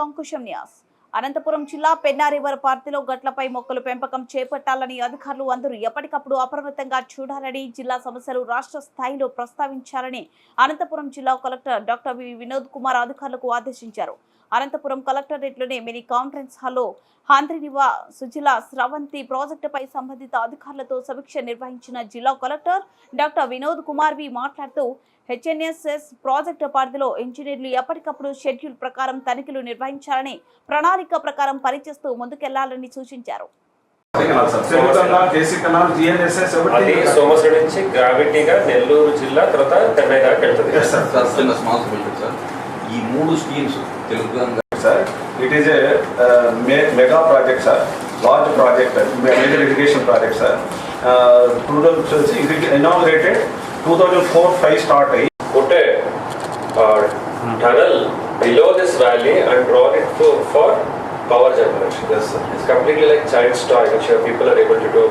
అంకుశం న్యాస్. అనంతపురం జిల్లా పెన్నారివర పార్తిలో గట్లపై మొక్కలు పెంపకం చేపట్టాలని అధికారులు అందరూ ఎప్పటికప్పుడు అప్రమత్తంగా చూడాలని, జిల్లా సమస్యలు రాష్ట్ర స్థాయిలో ప్రస్తావించాలని అనంతపురం జిల్లా కలెక్టర్ డాక్టర్ వినోద్ కుమార్ అధికారులకు ఆదేశించారు. అనంతపురం కలెక్టరేట్లోని మినీ కాన్ఫరెన్స్ హాల్లో హాంద్రినివా సుజల స్రవంతి ప్రాజెక్టుపై సంబంధిత అధికారులతో సమీక్ష నిర్వహించిన జిల్లా కలెక్టర్ డాక్టర్ వినోద్ కుమార్ మాట్లాడుతూ హెచ్ఎన్ఎస్ఎస్ ప్రాజెక్టు పరిధిలో ఇంజనీర్లు ఎప్పటికప్పుడు షెడ్యూల్ ప్రకారం తనిఖీలు నిర్వహించాలని, ప్రణాళిక ప్రకారం పనిచేస్తూ ముందుకెళ్లాలని సూచించారు. సోమశిల నుంచి గ్రావిటీగా నెల్లూరు జిల్లా తర్వాత చెన్నై దాకా వెళ్తుంది. ఈ మూడు schemes sir, it is a mega project sir, large project, major irrigation project sir. Inaugurated 2004-5 start అయ్యి put a tunnel below this valley and draw it for power generation. Yes, sir. It's completely like child's toy, which people are able to do